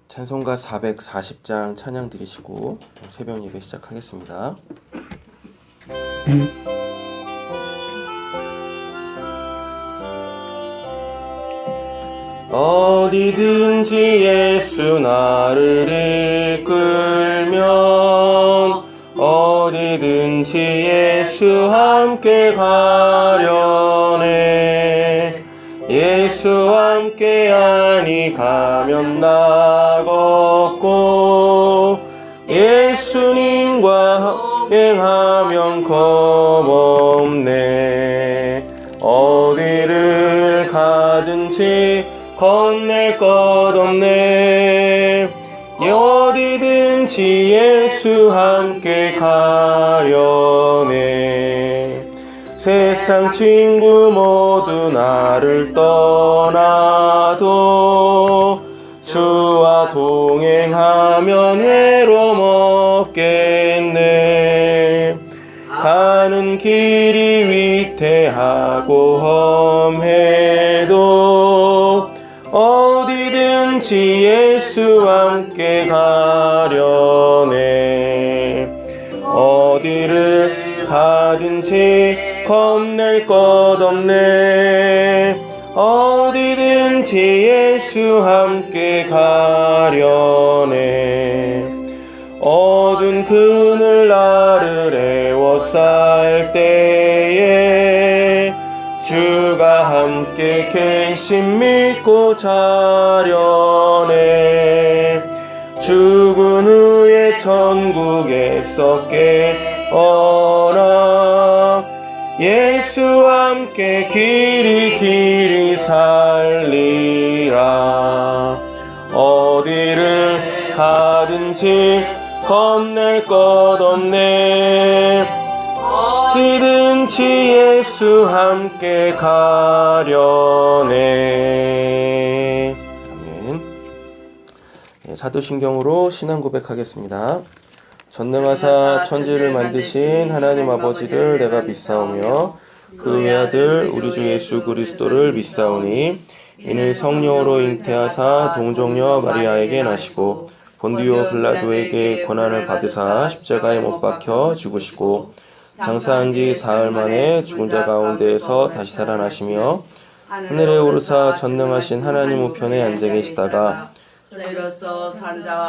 찬송가 440장 찬양 드리시고 새벽 예배 시작하겠습니다. 어디든지 예수 나를 이끌면 어디든지 예수 함께 가려네. 예수와 함께하니 가면 나 걷고 예수님과 여행하면 겁없네. 어디를 가든지 건넬 것 없네. 어디든지 예수 함께 가려네. 세상 친구 모두 나를 떠나도 주와 동행하면 외로움 없겠네. 가는 길이 위태하고 험해도 어디든지 예수와 함께 가려네. 어디를 가든지 겁낼 것 없네. 어디든지 예수 함께 가려네. 어두운 그늘 나를 에워쌀 때에 주가 함께 계심 믿고 자려네. 죽은 후에 천국에서 깨어나 예수와 함께 길이 살리라. 어디를 가든지 겁낼 것 없네. 어디든지 예수 함께 가려네. 아멘. 사도신경으로 신앙 고백하겠습니다. 전능하사 천지를 만드신 하나님 아버지를 내가 믿사오며 그 외아들 우리 주 예수 그리스도를 믿사오니 이는 성령으로 잉태하사 동정녀 마리아에게 나시고 본디오 빌라도에게 고난을 받으사 십자가에 못 박혀 죽으시고 장사한 지 사흘 만에 죽은 자 가운데에서 다시 살아나시며 하늘에 오르사 전능하신 하나님 우편에 앉아 계시다가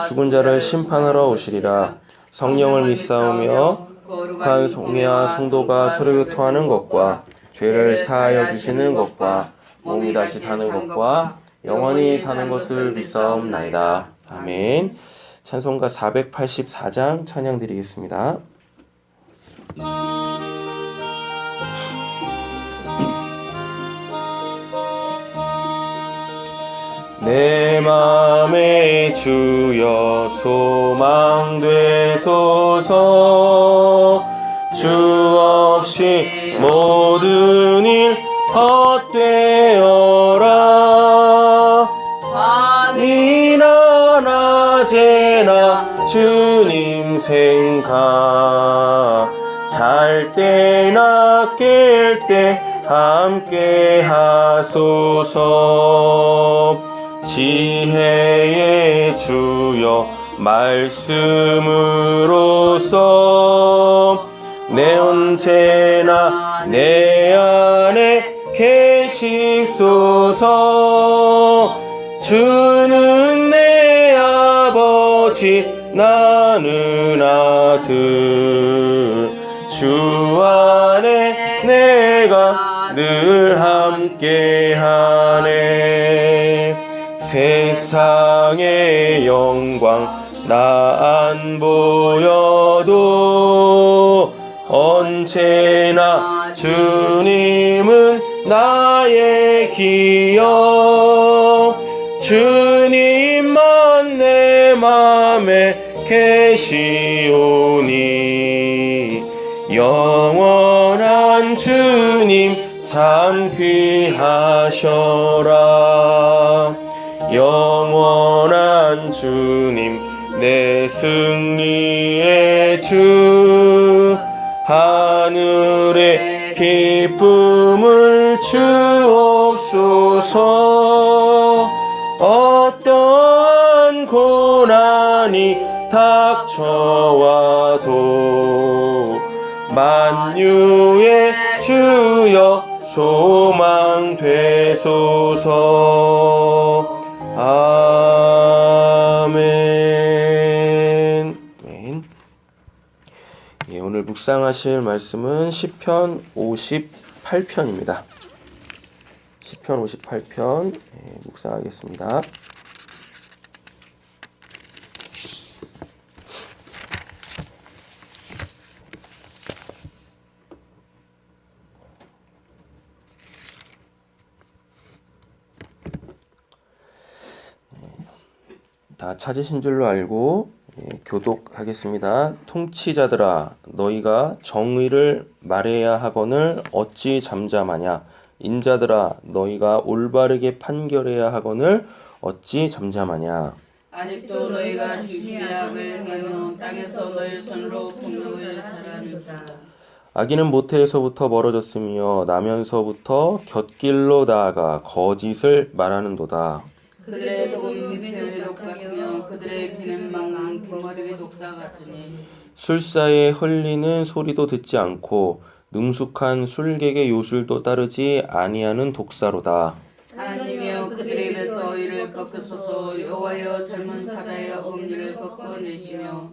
죽은 자를 심판하러 오시리라. 성령을 믿사오며 거룩한 성례와 성도가 서로 교통하는 것과 죄를 사하여 주시는 것과 몸이 다시 사는 것과 영원히 사는 것을 믿사옵나이다. 아멘. 찬송가 484장 찬양 드리겠습니다. 내 맘에 주여 소망 되소서. 주 없이 모든 일 헛되어라. 밤이나 낮에나 주님 생각 잘 때나 깰 때 함께 하소서. 지혜의 주여 말씀으로써 내 언제나 내 안에 계십소서. 주는 내 아버지 나는 아들. 주 안에 내가 늘 함께하네. 세상의 영광 나 안 보여도 언제나 주님은 나의 기억. 주님만 내 맘에 계시오니 영원한 주님 참 귀하셔라. 영원한 주님 내 승리의 주. 하늘의 기쁨을 주옵소서. 어떠한 어떠한 고난이 닥쳐와도 만유의 주여 소망 되소서. 아멘. 아멘. 예, 오늘 묵상하실 말씀은 시편 58편입니다. 시편 58편 묵상하겠습니다. 다 찾으신 줄로 알고 교독하겠습니다. 통치자들아 너희가 정의를 말해야 하거늘 어찌 잠잠하냐. 인자들아 너희가 올바르게 판결해야 하거늘 어찌 잠잠하냐. 아직도 너희가 지시약을 행하며 땅에서 너희 손으로 폭력을 하라는다. 악인은 모태에서부터 멀어졌으며 나면서부터 곁길로 나아가 거짓을 말하는도다. 그들의 독은 뱀의 독 같으며 그들의 귀는 망망 귀머리의 독사 같으니 술사에 흘리는 소리도 듣지 않고 능숙한 술객의 요술도 따르지 아니하는 독사로다. 하나님이여 그들의 입에서 이를 꺾으소서. 여호와여 젊은 사자의 어금니를 꺾어내시며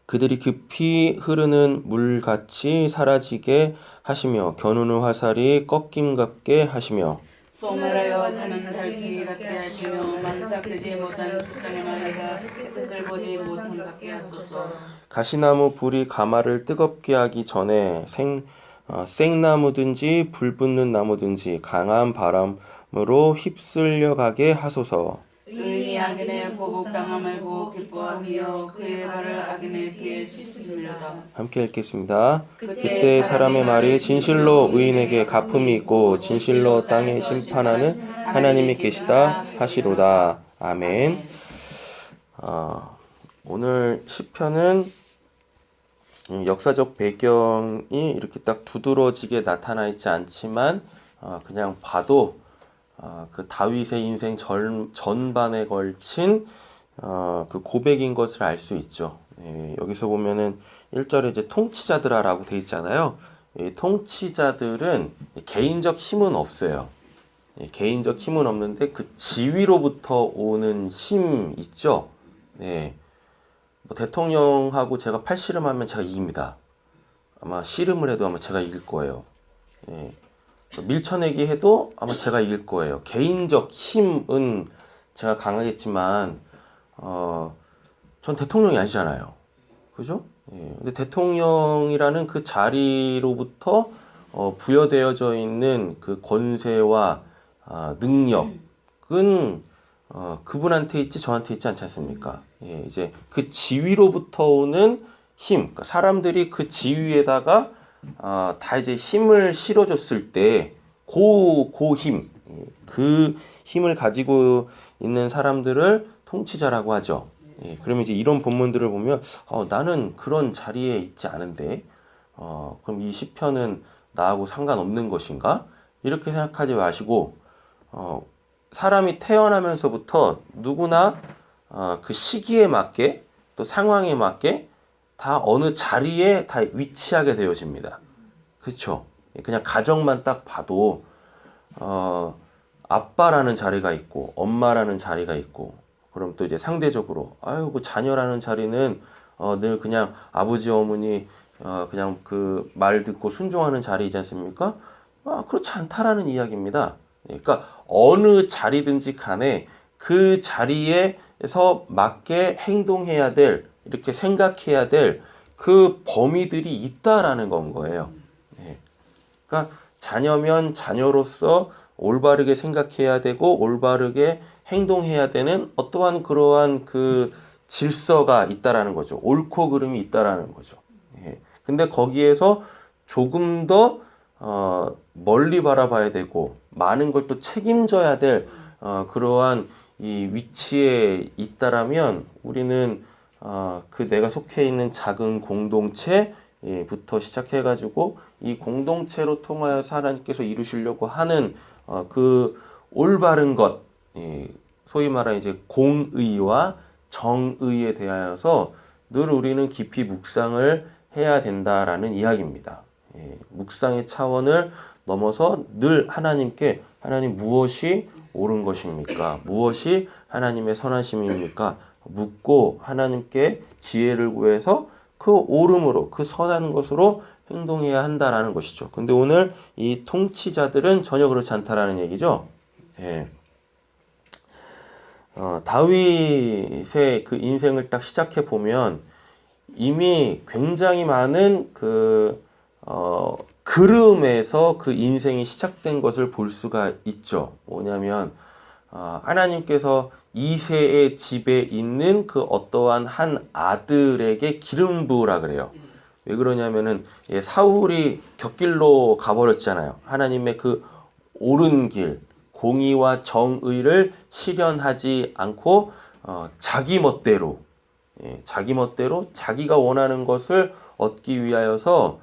그들이 급히 흐르는 물같이 사라지게 하시며 겨누는 화살이 꺾임같게 하시며 소멸하여 가는 달팽이 같게 하시며 만삭되지 못한 세상의 나이가 햇빛을 보지 못한 같게 하소서. 가시나무 불이 가마를 뜨겁게 하기 전에 생나무든지 불 붙는 나무든지 강한 바람으로 휩쓸려 가게 하소서. 의인이 악인의 보복당함을 보고 기뻐하며 그의 발을 악인의 피에 씻으시려다. 함께 읽겠습니다. 그때 사람의 말이 진실로 의인에게 갚음이 있고 진실로 땅에 심판하는 하나님이 계시다 하시로다. 아멘. 오늘 시편은 역사적 배경이 이렇게 딱 두드러지게 나타나 있지 않지만 그냥 봐도 그 다윗의 인생 전반에 걸친 그 고백인 것을 알 수 있죠. 여기서 보면은 1절에 이제 통치자들아라고 돼 있잖아요. 통치자들은 개인적 힘은 없어요. 개인적 힘은 없는데 그 지위로부터 오는 힘 있죠. 뭐 대통령하고 제가 팔씨름하면 제가 이깁니다. 아마 씨름을 해도 아마 제가 이길 거예요. 밀쳐내기 해도 아마 제가 이길 거예요. 개인적 힘은 제가 강하겠지만 전 대통령이 아니잖아요. 그죠? 근데 대통령이라는 그 자리로부터 부여되어져 있는 그 권세와 능력은 그분한테 있지 저한테 있지 않지 않습니까? 이제 그 지위로부터 오는 힘, 그러니까 사람들이 그 지위에다가 다 이제 힘을 실어줬을 때 그 힘, 그 힘을 가지고 있는 사람들을 통치자라고 하죠. 그러면 이제 이런 본문들을 보면 나는 그런 자리에 있지 않은데 그럼 이 시편은 나하고 상관없는 것인가? 이렇게 생각하지 마시고 사람이 태어나면서부터 누구나 그 시기에 맞게 또 상황에 맞게 다 어느 자리에 다 위치하게 되어집니다. 그렇죠? 그냥 가정만 딱 봐도 아빠라는 자리가 있고 엄마라는 자리가 있고 그럼 또 이제 상대적으로 그 자녀라는 자리는 늘 그냥 아버지 어머니 그냥 그 말 듣고 순종하는 자리이지 않습니까? 그렇지 않다라는 이야기입니다. 그러니까 어느 자리든지 간에 그 자리에서 맞게 행동해야 될 이렇게 생각해야 될 그 범위들이 있다라는 건 거예요. 그러니까 자녀면 자녀로서 올바르게 생각해야 되고 올바르게 행동해야 되는 어떠한 그러한 그 질서가 있다라는 거죠. 옳고 그름이 있다라는 거죠. 근데 거기에서 조금 더 멀리 바라봐야 되고 많은 걸 또 책임져야 될 그러한 이 위치에 있다라면 우리는 그 내가 속해 있는 작은 공동체부터 시작해가지고 이 공동체로 통하여서 하나님께서 이루시려고 하는 그 올바른 것, 소위 말하는 이제 공의와 정의에 대하여서 늘 우리는 깊이 묵상을 해야 된다라는 이야기입니다. 예, 묵상의 차원을 넘어서 늘 하나님께 하나님 무엇이 옳은 것입니까? 무엇이 하나님의 선하심입니까? 묻고 하나님께 지혜를 구해서 그 옳음으로 그 선한 것으로 행동해야 한다라는 것이죠. 근데 오늘 이 통치자들은 전혀 그렇지 않다라는 얘기죠. 예. 다윗의 그 인생을 딱 시작해 보면 이미 굉장히 많은 그름에서 그 인생이 시작된 것을 볼 수가 있죠. 뭐냐면 하나님께서 이새의 집에 있는 그 어떠한 한 아들에게 기름 부으라 그래요. 왜 그러냐면은 사울이 곁길로 가버렸잖아요. 하나님의 그 옳은 길, 공의와 정의를 실현하지 않고 자기 멋대로 자기가 원하는 것을 얻기 위하여서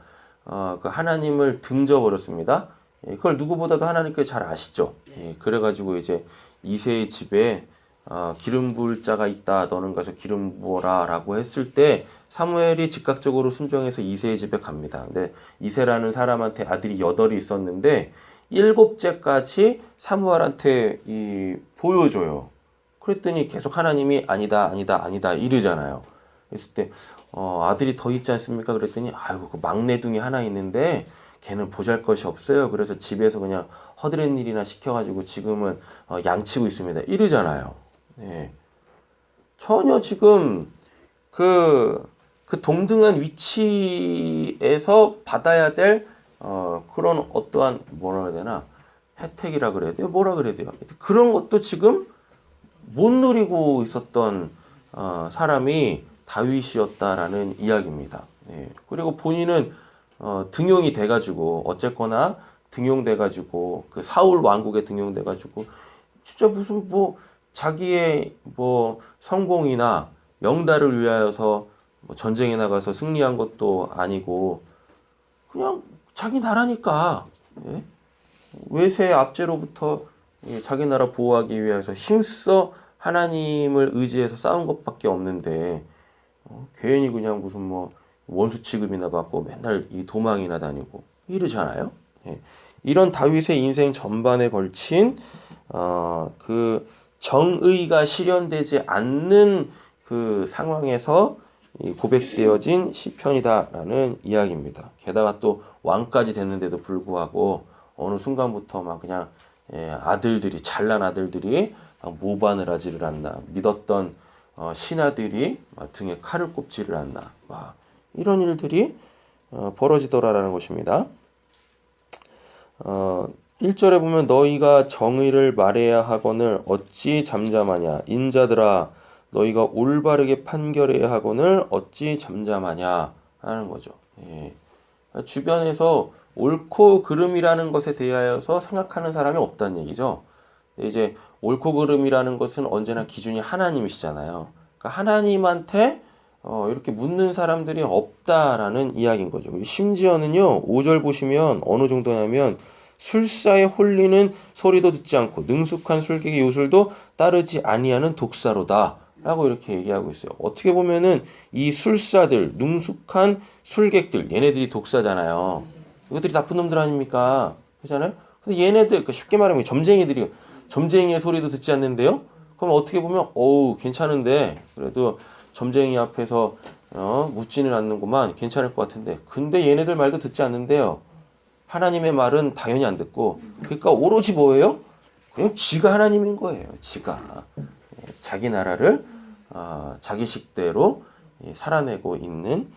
그 하나님을 등져버렸습니다. 그걸 누구보다도 하나님께서 잘 아시죠. 그래가지고 이제 이새의 집에 기름 부을 자가 있다. 너는 가서 기름 부어라라고 했을 때 사무엘이 즉각적으로 순종해서 이새의 집에 갑니다. 근데 이새라는 사람한테 아들이 8이 있었는데 7째까지 사무엘한테 보여줘요. 그랬더니 계속 하나님이 아니다 이러잖아요. 그랬을 때 아들이 더 있지 않습니까? 그랬더니 아이고 그 막내둥이 하나 있는데 걔는 보잘것이 없어요. 그래서 집에서 그냥 허드렛 일이나 시켜가지고 지금은 양치고 있습니다. 이러잖아요. 예. 전혀 지금 그 동등한 위치에서 받아야 될 그런 어떠한 뭐라 해야 되나 혜택이라 그래야 돼요. 뭐라 그래야 돼요. 그런 것도 지금 못 누리고 있었던 사람이 다윗이었다라는 이야기입니다. 예. 그리고 본인은 등용이 돼가지고 어쨌거나 등용돼가지고 그 사울 왕국에 등용돼가지고 진짜 무슨 뭐 자기의 뭐 성공이나 명달을 위하여서 뭐 전쟁에 나가서 승리한 것도 아니고 그냥 자기 나라니까 예? 외세 압제로부터 자기 나라 보호하기 위해서 힘써 하나님을 의지해서 싸운 것밖에 없는데 괜히 그냥 무슨 뭐 원수 취급이나 받고 맨날 이 도망이나 다니고 이러잖아요. 예. 이런 다윗의 인생 전반에 걸친 그 정의가 실현되지 않는 그 상황에서 고백되어진 시편이다라는 이야기입니다. 게다가 또 왕까지 됐는데도 불구하고 어느 순간부터 막 그냥 아들들이 잘난 아들들이 모반을 하지를 않나 믿었던 신하들이 등에 칼을 꼽지를 않나 이런 일들이 벌어지더라라는 것입니다. 1절에 보면 너희가 정의를 말해야 하거늘 어찌 잠잠하냐 인자들아 너희가 올바르게 판결해야 하거늘 어찌 잠잠하냐 하는 거죠. 예. 주변에서 옳고 그름이라는 것에 대하여서 생각하는 사람이 없다는 얘기죠. 이제 옳고 그름이라는 것은 언제나 기준이 하나님이시잖아요. 그러니까 하나님한테 이렇게 묻는 사람들이 없다라는 이야기인 거죠. 심지어는요 5절 보시면 어느 정도냐면 술사에 홀리는 소리도 듣지 않고 능숙한 술객의 요술도 따르지 아니하는 독사로다 라고 이렇게 얘기하고 있어요. 어떻게 보면은 이 술사들 능숙한 술객들 얘네들이 독사잖아요. 이것들이 나쁜 놈들 아닙니까? 그렇잖아요. 근데 얘네들 쉽게 말하면 점쟁이들이 점쟁이의 소리도 듣지 않는데요. 그럼 어떻게 보면 괜찮은데 그래도 점쟁이 앞에서 묻지는 않는구만 괜찮을 것 같은데 근데 얘네들 말도 듣지 않는데요. 하나님의 말은 당연히 안 듣고 그러니까 오로지 뭐예요? 그냥 지가 하나님인 거예요. 지가 자기 나라를 자기 식대로 살아내고 있는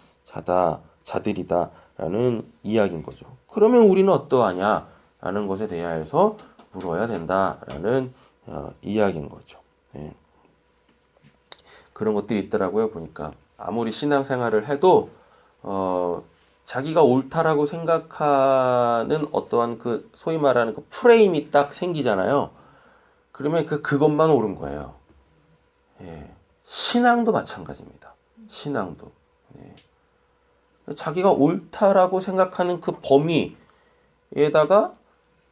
자들이다라는 이야기인 거죠. 그러면 우리는 어떠하냐라는 것에 대하여서 물어야 된다라는 이야기인 거죠. 예. 그런 것들이 있더라고요. 보니까 아무리 신앙생활을 해도 자기가 옳다라고 생각하는 어떠한 그 소위 말하는 그 프레임이 딱 생기잖아요. 그러면 그것만 옳은 거예요. 예. 신앙도 마찬가지입니다. 신앙도. 예. 자기가 옳다라고 생각하는 그 범위에다가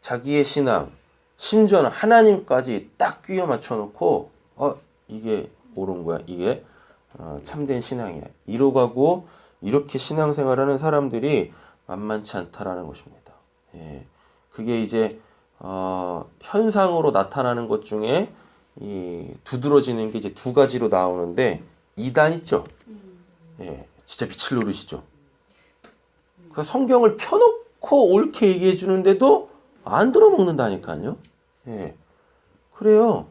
자기의 신앙, 심지어는 하나님까지 딱 끼워 맞춰놓고 이게 옳은 거야. 이게 참된 신앙이야. 이러고 이렇게 신앙생활하는 사람들이 만만치 않다라는 것입니다. 예. 그게 이제 현상으로 나타나는 것 중에 이 두드러지는 게 이제 두 가지로 나오는데 이단 있죠. 예, 진짜 빛을 노리시죠. 그 성경을 펴놓고 옳게 얘기해 주는데도 안 들어먹는다니까요. 예, 그래요.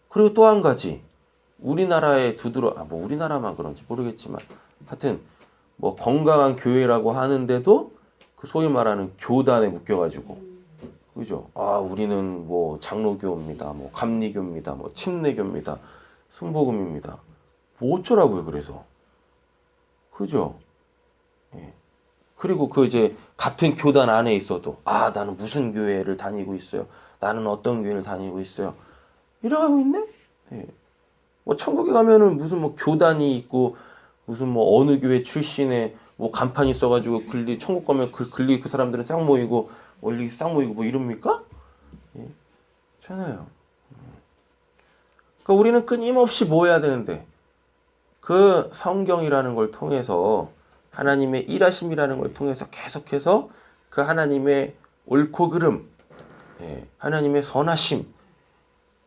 그리고 또 한 가지 우리나라에 뭐 우리나라만 그런지 모르겠지만 하여튼 뭐 건강한 교회라고 하는데도 그 소위 말하는 교단에 묶여가지고 그죠? 우리는 뭐 장로교입니다, 뭐 감리교입니다, 뭐 침례교입니다, 순복음입니다. 뭐 어쩌라고요, 그래서. 그죠? 예. 그리고 그 이제 같은 교단 안에 있어도 나는 무슨 교회를 다니고 있어요. 나는 어떤 교회를 다니고 있어요. 이러고 있네? 예. 뭐 천국에 가면은 무슨 뭐 교단이 있고 무슨 뭐 어느 교회 출신의 뭐 간판이 있어가지고 천국 가면 그 사람들은 싹 모이고 원리 싹 모이고 뭐 이럽니까? 예. 잖아요. 그러니까 우리는 끊임없이 뭐 해야 되는데 그 성경이라는 걸 통해서 하나님의 일하심이라는 걸 통해서 계속해서 그 하나님의 옳고 그름, 하나님의 선하심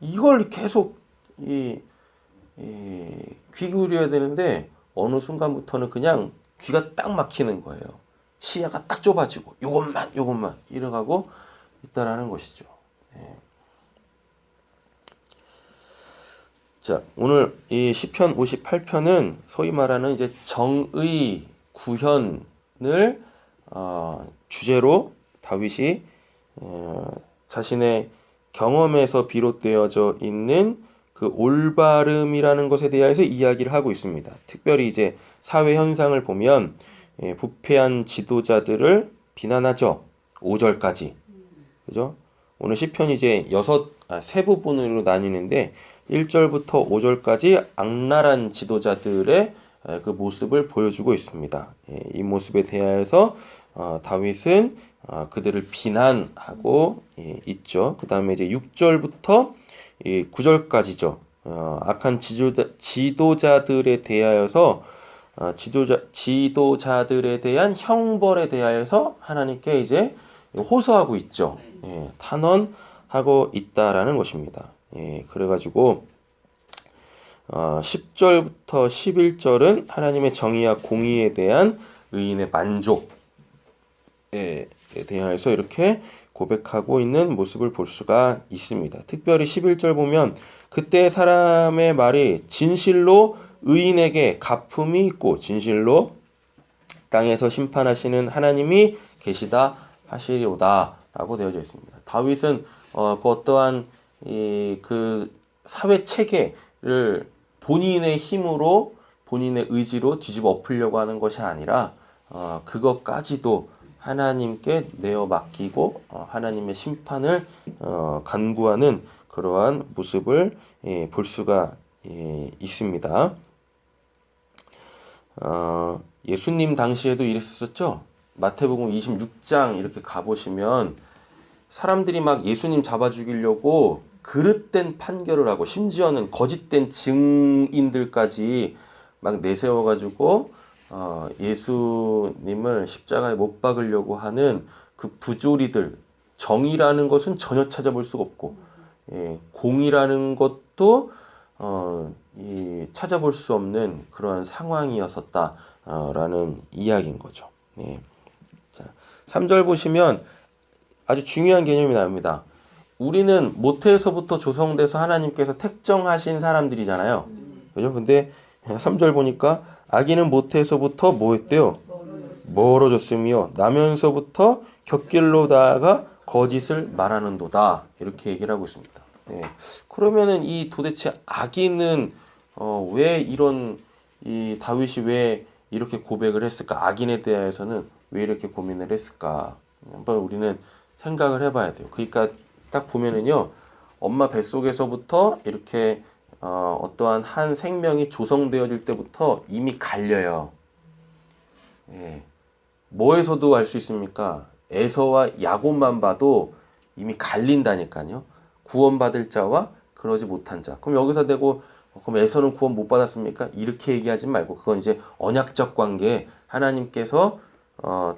이걸 계속 귀 기울여야 되는데 어느 순간부터는 그냥 귀가 딱 막히는 거예요. 시야가 딱 좁아지고 요것만 이래가고 있다라는 것이죠. 자, 오늘 이 시편 58편은 소위 말하는 이제 정의 구현을 주제로 다윗이 자신의 경험에서 비롯되어져 있는 그 올바름이라는 것에 대해서 이야기를 하고 있습니다. 특별히 이제 사회 현상을 보면 부패한 지도자들을 비난하죠. 5절까지. 그죠? 오늘 시편이 이제 세 부분으로 나뉘는데 1절부터 5절까지 악랄한 지도자들의 그 모습을 보여주고 있습니다. 이 모습에 대하여서 다윗은 그들을 비난하고 있죠. 그 다음에 이제 6절부터 9절까지죠. 악한 지도자들에 대하여서 지도자들에 대한 형벌에 대하여서 하나님께 이제 호소하고 있죠. 탄원하고 있다라는 것입니다. 그래가지고 10절부터 11절은 하나님의 정의와 공의에 대한 의인의 만족에 대하여서 이렇게 고백하고 있는 모습을 볼 수가 있습니다. 특별히 11절 보면 그때 사람의 말이 진실로 의인에게 갚음이 있고 진실로 땅에서 심판하시는 하나님이 계시다 하시리로다 라고 되어져 있습니다. 다윗은 그 어떠한 그 사회 체계를 본인의 힘으로 본인의 의지로 뒤집어 엎으려고 하는 것이 아니라 그것까지도 하나님께 내어 맡기고 하나님의 심판을 간구하는 그러한 모습을 볼 수가 있습니다. 예수님 당시에도 이랬었죠. 마태복음 26장 이렇게 가보시면 사람들이 막 예수님 잡아 죽이려고 그릇된 판결을 하고 심지어는 거짓된 증인들까지 막 내세워가지고 예수님을 십자가에 못 박으려고 하는 그 부조리들, 정의라는 것은 전혀 찾아볼 수가 없고 공의라는 것도 찾아볼 수 없는 그러한 상황이었었다라는 이야기인 거죠. 자, 3절 보시면 아주 중요한 개념이 나옵니다. 우리는 모태에서부터 조성돼서 하나님께서 택정하신 사람들이잖아요. 그죠? 근데 3절 보니까 아기는 모태에서부터 뭐 했대요? 멀어졌으며 나면서부터 곁길로 다가 거짓을 말하는도다. 이렇게 얘기를 하고 있습니다. 그러면은 이 도대체 아기는 왜 이 다윗이 왜 이렇게 고백을 했을까? 악인에 대해서는 왜 이렇게 고민을 했을까? 한번 우리는 생각을 해봐야 돼요. 그러니까 딱 보면은요, 엄마 뱃속에서부터 이렇게 어떠한 한 생명이 조성되어질 때부터 이미 갈려요. 뭐에서도 알 수 있습니까? 에서와 야곱만 봐도 이미 갈린다니까요. 구원받을 자와 그러지 못한 자. 그럼 여기서 대고 그럼 에서는 구원 못 받았습니까? 이렇게 얘기하지 말고 그건 이제 언약적 관계. 하나님께서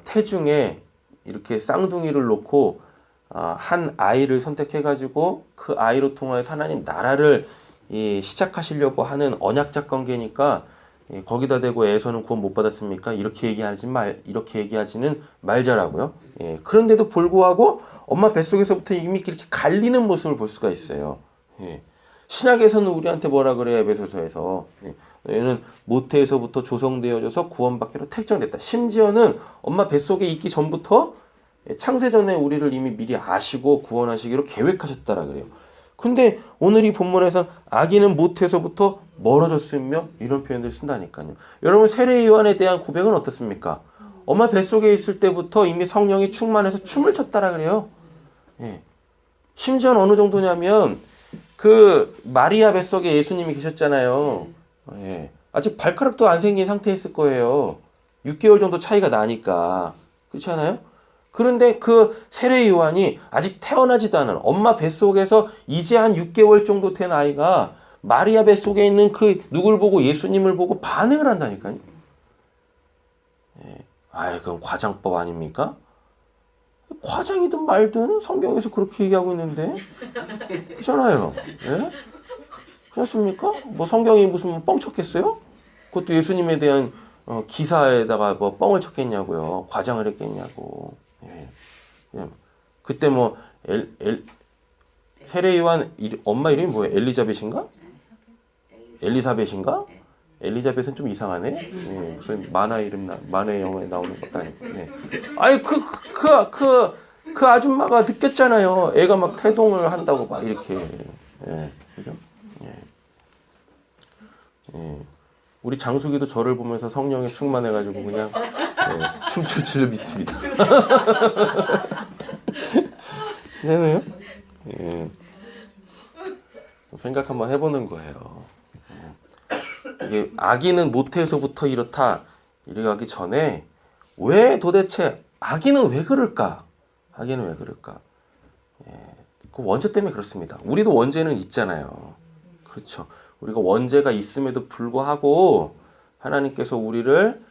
태중에 이렇게 쌍둥이를 놓고 한 아이를 선택해가지고 그 아이로 통하여서 하나님 나라를 시작하시려고 하는 언약적 관계니까 거기다 대고 에서는 구원 못 받았습니까? 이렇게 얘기하지는 말자라고요. 그런데도 불구하고 엄마 뱃속에서부터 이미 이렇게 갈리는 모습을 볼 수가 있어요. 신약에서는 우리한테 뭐라 그래요? 에베소서에서 얘는 모태에서부터 조성되어져서 구원받기로 택정됐다. 심지어는 엄마 뱃속에 있기 전부터 창세전에 우리를 이미 미리 아시고 구원하시기로 계획하셨다라 그래요. 근데 오늘 이 본문에서는 아기는 모태에서부터 멀어졌으며 이런 표현을 쓴다니까요. 여러분 세례 요한에 대한 고백은 어떻습니까? 엄마 뱃속에 있을 때부터 이미 성령이 충만해서 춤을 췄다라 그래요. 심지어는 어느 정도냐면 그 마리아 뱃속에 예수님이 계셨잖아요. 아직 발가락도 안 생긴 상태였을 거예요. 6개월 정도 차이가 나니까. 그렇지 않아요? 그런데 그 세례 요한이 아직 태어나지도 않은 엄마 뱃속에서 이제 한 6개월 정도 된 아이가 마리아 뱃속에 있는 그 누굴 보고 예수님을 보고 반응을 한다니까요. 그건 과장법 아닙니까? 과장이든 말든 성경에서 그렇게 얘기하고 있는데 그렇잖아요. 그렇습니까? 뭐 성경이 무슨 뻥 쳤겠어요? 그것도 예수님에 대한 기사에다가 뭐 뻥을 쳤겠냐고요. 과장을 했겠냐고. 그때 뭐 세례 요한 엄마 이름이 뭐예요? 엘리자벳인가? 엘리사벳인가? 엘리자벳은 좀 이상하네. 무슨 만화 영화에 나오는 것도 아니고. 아니 그 아줌마가 느꼈잖아요. 애가 막 태동을 한다고 막 이렇게. 그죠? 우리 장숙이도 저를 보면서 성령에 충만해가지고 그냥 춤출 줄 믿습니다. 되네요? 생각 한번 해보는 거예요. 이게 아기는 모태에서부터 이렇다 이래가기 전에 왜 도대체 아기는 왜 그럴까? 아기는 왜 그럴까? 그 원죄 때문에 그렇습니다. 우리도 원죄는 있잖아요. 그렇죠. 우리가 원죄가 있음에도 불구하고 하나님께서 우리를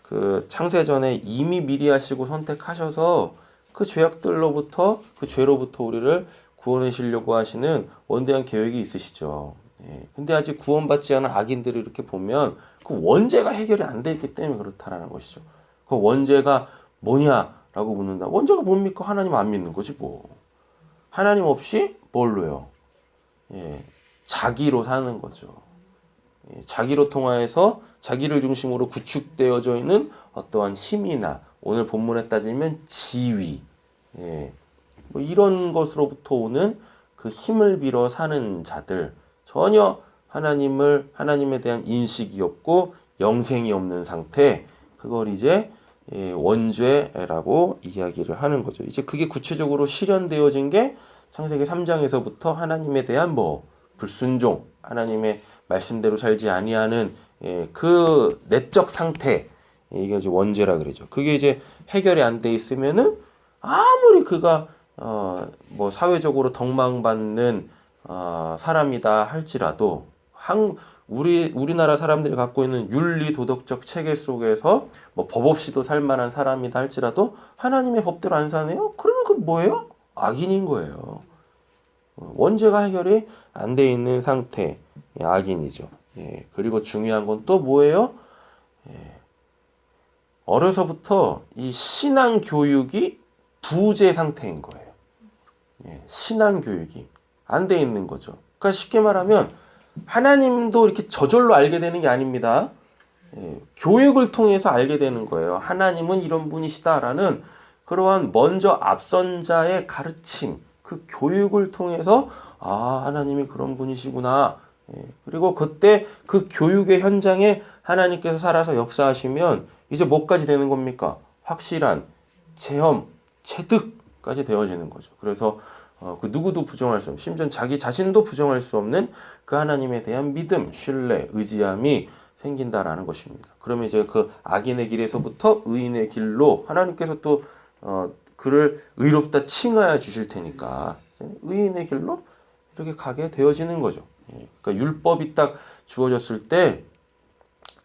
그 창세전에 이미 미리 하시고 선택하셔서 그 죄악들로부터 그 죄로부터 우리를 구원하시려고 하시는 원대한 계획이 있으시죠. 근데 아직 구원받지 않은 악인들을 이렇게 보면 그 원죄가 해결이 안 돼 있기 때문에 그렇다라는 것이죠. 그 원죄가 뭐냐라고 묻는다. 원죄가 뭡니까? 하나님 안 믿는 거지 뭐. 하나님 없이 뭘로요? 자기로 사는 거죠. 자기로 통하여서 자기를 중심으로 구축되어져 있는 어떠한 힘이나 오늘 본문에 따지면 지위, 뭐 이런 것으로부터 오는 그 힘을 빌어 사는 자들, 전혀 하나님에 대한 인식이 없고 영생이 없는 상태, 그걸 이제 원죄라고 이야기를 하는 거죠. 이제 그게 구체적으로 실현되어진 게 창세기 3장에서부터 하나님에 대한 불순종, 하나님의 말씀대로 살지 아니하는 그 내적 상태, 이게 이제 원죄라 그러죠. 그게 이제 해결이 안 돼 있으면은 아무리 그가 뭐 사회적으로 덕망받는 사람이다 할지라도 우리나라 사람들이 갖고 있는 윤리 도덕적 체계 속에서 뭐 법 없이도 살 만한 사람이다 할지라도 하나님의 법대로 안 사네요? 그러면 그 뭐예요? 악인인 거예요. 원죄가 해결이 안 돼 있는 상태, 악인이죠. 그리고 중요한 건 또 뭐예요? 어려서부터 이 신앙 교육이 부재 상태인 거예요. 신앙 교육이 안 돼 있는 거죠. 그러니까 쉽게 말하면 하나님도 이렇게 저절로 알게 되는 게 아닙니다. 교육을 통해서 알게 되는 거예요. 하나님은 이런 분이시다라는 그러한 먼저 앞선 자의 가르침, 그 교육을 통해서 하나님이 그런 분이시구나. 그리고 그때 그 교육의 현장에 하나님께서 살아서 역사하시면 이제 뭐까지 되는 겁니까? 확실한 체험, 체득까지 되어지는 거죠. 그래서 그 누구도 부정할 수 없는, 심지어 자기 자신도 부정할 수 없는 그 하나님에 대한 믿음, 신뢰, 의지함이 생긴다라는 것입니다. 그러면 이제 그 악인의 길에서부터 의인의 길로 하나님께서 또 그를 의롭다 칭하여 주실 테니까 의인의 길로 이렇게 가게 되어지는 거죠. 그러니까 율법이 딱 주어졌을 때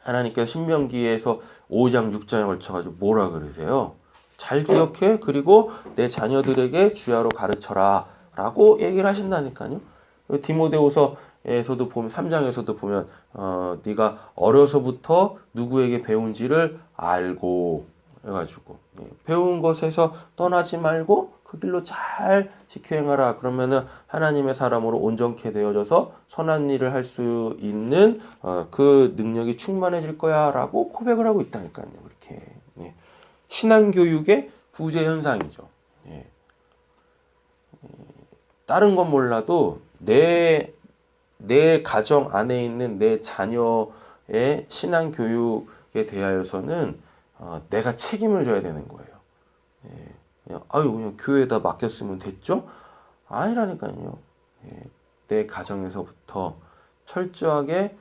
하나님께서 신명기에서 5장 6장에 걸쳐가지고 뭐라 그러세요? 잘 기억해. 그리고 내 자녀들에게 주야로 가르쳐라 라고 얘기를 하신다니까요. 디모데후서에서도 보면 3장에서도 보면 네가 어려서부터 누구에게 배운지를 알고 해가지고 배운 것에서 떠나지 말고 그 길로 잘 지켜 행하라. 그러면은 하나님의 사람으로 온전케 되어져서 선한 일을 할 수 있는 그 능력이 충만해질 거야라고 고백을 하고 있다니까요. 이렇게 신앙 교육의 부재 현상이죠. 다른 건 몰라도 내 가정 안에 있는 내 자녀의 신앙 교육에 대하여서는 내가 책임을 져야 되는 거예요. 그냥 교회에다 맡겼으면 됐죠? 아니라니까요. 내 가정에서부터 철저하게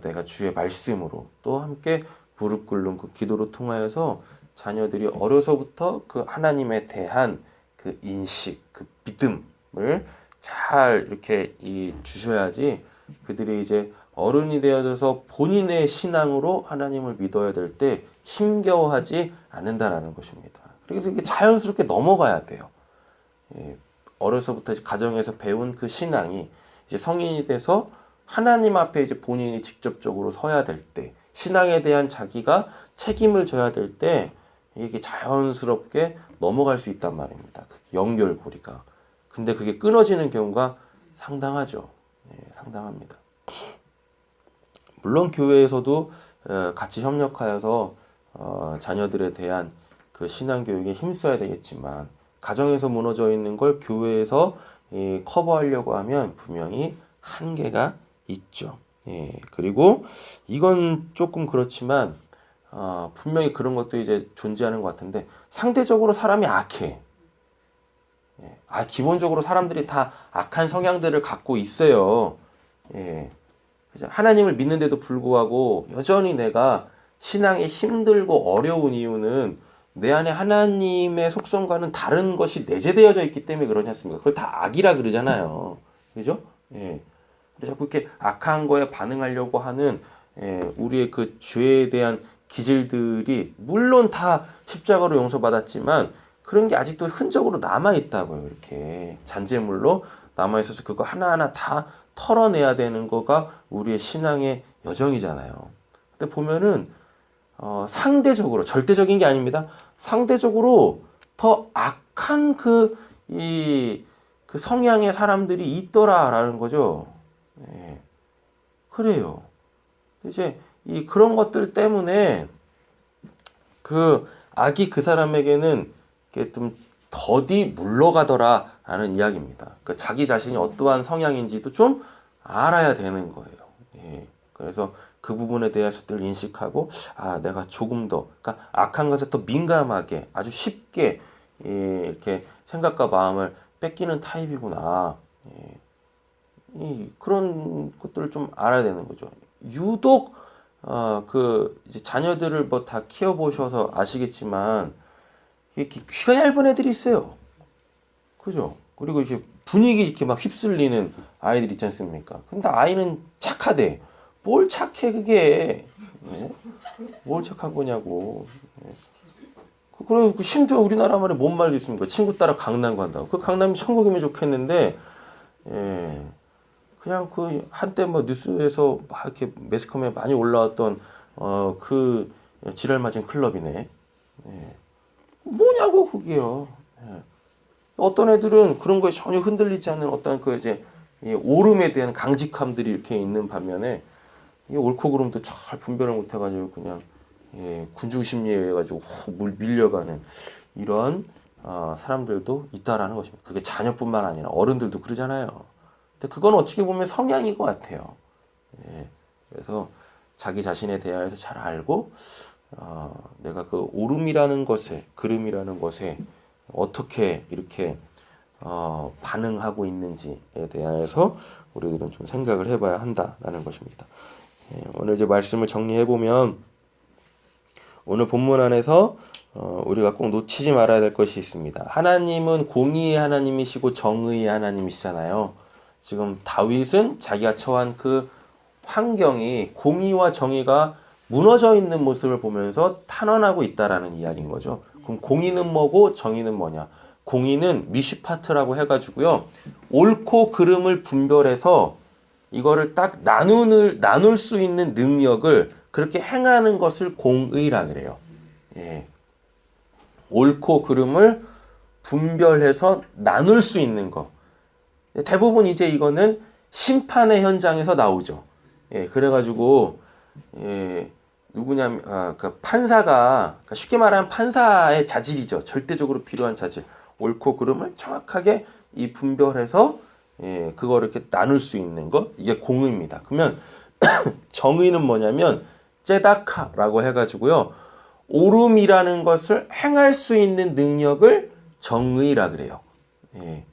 내가 주의 말씀으로 또 함께 무릎 꿇는 그 기도로 통하여서 자녀들이 어려서부터 그 하나님에 대한 그 인식, 그 믿음을 잘 이렇게 주셔야지 그들이 이제 어른이 되어져서 본인의 신앙으로 하나님을 믿어야 될 때 힘겨워하지 않는다라는 것입니다. 그래서 이게 자연스럽게 넘어가야 돼요. 어려서부터 가정에서 배운 그 신앙이 이제 성인이 돼서 하나님 앞에 이제 본인이 직접적으로 서야 될 때, 신앙에 대한 자기가 책임을 져야 될 때 이게 자연스럽게 넘어갈 수 있단 말입니다. 그 연결고리가. 근데 그게 끊어지는 경우가 상당하죠. 상당합니다. 물론 교회에서도 같이 협력하여서 자녀들에 대한 그 신앙교육에 힘써야 되겠지만 가정에서 무너져 있는 걸 교회에서 커버하려고 하면 분명히 한계가 있죠. 그리고 이건 조금 그렇지만 분명히 그런 것도 이제 존재하는 것 같은데 상대적으로 사람이 악해. 기본적으로 사람들이 다 악한 성향들을 갖고 있어요. 하나님을 믿는데도 불구하고 여전히 내가 신앙이 힘들고 어려운 이유는 내 안에 하나님의 속성과는 다른 것이 내재되어져 있기 때문에 그러지 않습니까? 그걸 다 악이라 그러잖아요. 그죠? 그래서 자꾸 이렇게 악한 거에 반응하려고 하는 우리의 그 죄에 대한 기질들이 물론 다 십자가로 용서받았지만 그런 게 아직도 흔적으로 남아있다고요. 이렇게 잔재물로 남아있어서 그거 하나하나 다 털어내야 되는 거가 우리의 신앙의 여정이잖아요. 근데 보면은 상대적으로 절대적인 게 아닙니다. 상대적으로 더 악한 그 성향의 사람들이 있더라라는 거죠. 그래요. 이제 그런 것들 때문에 그 악이 그 사람에게는 좀 더디 물러가더라라는 이야기입니다. 그러니까 자기 자신이 어떠한 성향인지도 좀 알아야 되는 거예요. 그래서 그 부분에 대해서 늘 인식하고 내가 조금 더 그러니까 악한 것에 더 민감하게 아주 쉽게 이렇게 생각과 마음을 뺏기는 타입이구나. 그런 것들을 좀 알아야 되는 거죠. 유독 이제 자녀들을 뭐 다 키워보셔서 아시겠지만 귀가 얇은 애들이 있어요. 그죠? 그리고 이제 분위기 이렇게 막 휩쓸리는 아이들 있지 않습니까? 근데 아이는 착하대. 뭘 착해 그게? 뭘 착한 거냐고. 그리고 심지어 우리나라 말에 뭔 말도 있습니까? 친구 따라 강남 간다고. 그 강남이 천국이면 좋겠는데, 그냥 그 한때 뭐 뉴스에서 막 이렇게 매스컴에 많이 올라왔던 그 지랄 맞은 클럽이네. 뭐냐고 그게요. 어떤 애들은 그런 거에 전혀 흔들리지 않는 어떤 그 이제 오름에 대한 강직함들이 이렇게 있는 반면에 이 옳고 그름도 잘 분별을 못해가지고 그냥 군중 심리에 해가지고 밀려가는 이런 사람들도 있다라는 것입니다. 그게 자녀뿐만 아니라 어른들도 그러잖아요. 근데 그건 어떻게 보면 성향인 것 같아요. 그래서 자기 자신에 대하여서 잘 알고 내가 그 오름이라는 것에 그름이라는 것에 어떻게 이렇게 반응하고 있는지에 대해서 우리들은 좀 생각을 해봐야 한다라는 것입니다. 오늘 이제 말씀을 정리해 보면 오늘 본문 안에서 우리가 꼭 놓치지 말아야 될 것이 있습니다. 하나님은 공의의 하나님이시고 정의의 하나님이시잖아요. 지금 다윗은 자기가 처한 그 환경이 공의와 정의가 무너져 있는 모습을 보면서 탄원하고 있다라는 이야기인 거죠. 그럼 공의는 뭐고 정의는 뭐냐? 공의는 미슈파트라고 해가지고요. 옳고 그름을 분별해서 이거를 딱 나눌 수 있는 능력을 그렇게 행하는 것을 공의라 그래요. 예. 옳고 그름을 분별해서 나눌 수 있는 거. 대부분 이제 이거는 심판의 현장에서 나오죠. 예, 그래가지고 누구냐면 그 판사가 그러니까 쉽게 말하면 판사의 자질이죠. 절대적으로 필요한 자질. 옳고 그름을 정확하게 이 분별해서 그거를 이렇게 나눌 수 있는 거 이게 공의입니다. 그러면 정의는 뭐냐면 제다카라고 해가지고요. 옳음이라는 것을 행할 수 있는 능력을 정의라 그래요. 예.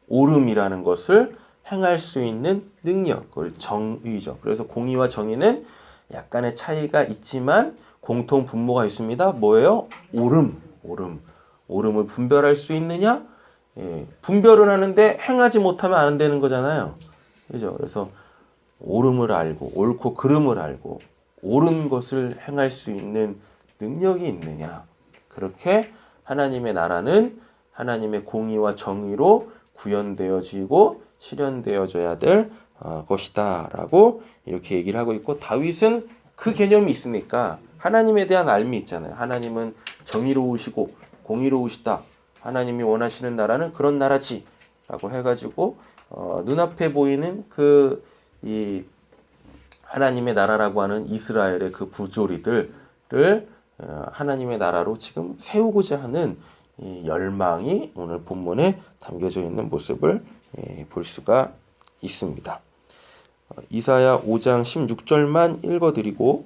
옳음이라는 것을 행할 수 있는 능력을 정의죠. 그래서 공의와 정의는 약간의 차이가 있지만 공통 분모가 있습니다. 뭐예요? 옳음을 분별할 수 있느냐? 예. 분별을 하는데 행하지 못하면 안 되는 거잖아요. 그죠? 그래서 옳음을 알고 옳고 그름을 알고 옳은 것을 행할 수 있는 능력이 있느냐? 그렇게 하나님의 나라는 하나님의 공의와 정의로 구현되어지고 실현되어져야 될 것이다 라고 이렇게 얘기를 하고 있고, 다윗은 그 개념이 있으니까 하나님에 대한 알미 있잖아요. 하나님은 정의로우시고 공의로우시다. 하나님이 원하시는 나라는 그런 나라지 라고 해가지고 눈앞에 보이는 이 하나님의 나라라고 하는 이스라엘의 그 부조리들을 하나님의 나라로 지금 세우고자 하는 이 열망이 오늘 본문에 담겨져 있는 모습을 볼 수가 있습니다. 이사야 5장 16절만 읽어드리고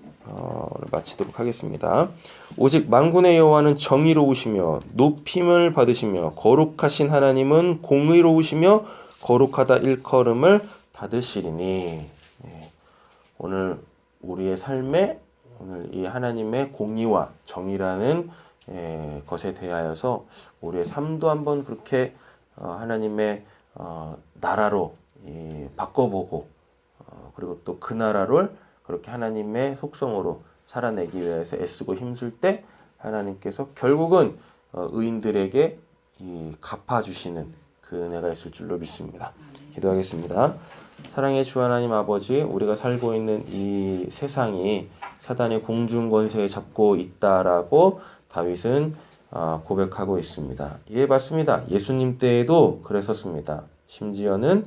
마치도록 하겠습니다. 오직 만군의 여호와는 정의로우시며 높임을 받으시며 거룩하신 하나님은 공의로우시며 거룩하다 일컬음을 받으시리니. 오늘 우리의 삶에 오늘 이 하나님의 공의와 정의라는 것에 대하여서 우리의 삶도 한번 그렇게 하나님의 나라로 바꿔보고 그리고 또 그 나라를 그렇게 하나님의 속성으로 살아내기 위해서 애쓰고 힘쓸 때 하나님께서 결국은 의인들에게 갚아주시는 그 은혜가 있을 줄로 믿습니다. 기도하겠습니다. 사랑의 주 하나님 아버지, 우리가 살고 있는 이 세상이 사단의 공중 권세에 잡고 있다라고 다윗은 고백하고 있습니다. 예, 맞습니다. 예수님 때에도 그랬었습니다. 심지어는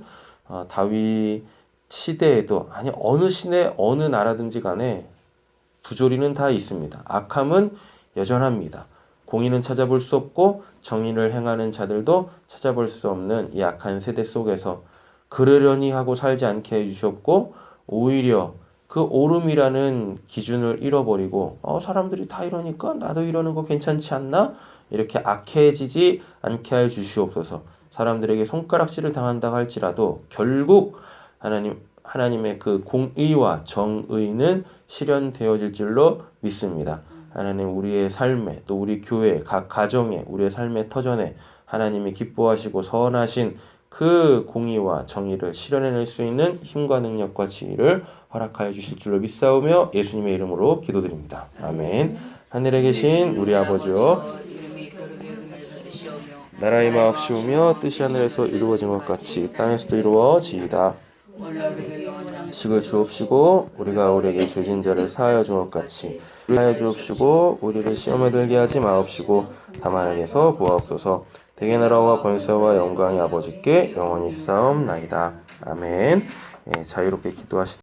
다윗 시대에도, 아니 어느 시대 어느 나라든지 간에 부조리는 다 있습니다. 악함은 여전합니다. 공의는 찾아볼 수 없고 정의를 행하는 자들도 찾아볼 수 없는 이 악한 세대 속에서 그러려니 하고 살지 않게 해주셨고, 오히려 그 옳음이라는 기준을 잃어버리고 사람들이 다 이러니까 나도 이러는 거 괜찮지 않나? 이렇게 악해지지 않게 하여 주시옵소서. 사람들에게 손가락질을 당한다고 할지라도 결국 하나님의 그 공의와 정의는 실현되어질 줄로 믿습니다. 하나님, 우리의 삶에 또 우리 교회 각 가정에 우리의 삶의 터전에 하나님이 기뻐하시고 선하신 그 공의와 정의를 실현해낼 수 있는 힘과 능력과 지혜를 허락하여 주실 줄로 믿사오며 예수님의 이름으로 기도드립니다. 아멘. 하늘에 계신 우리 아버지여, 나라의 마옵시오며 뜻이 하늘에서 이루어진 것 같이 땅에서도 이루어지이다. 식을 주옵시고 우리가 우리에게 죄진 자를 사하여 준 것 같이 사하여 주옵시고 우리를 시험에 들게 하지 마옵시고 다만 악에서 구하옵소서. 대개 나라와 권세와 영광이 아버지께 영원히 싸움나이다. 아멘. 자유롭게 기도하시다.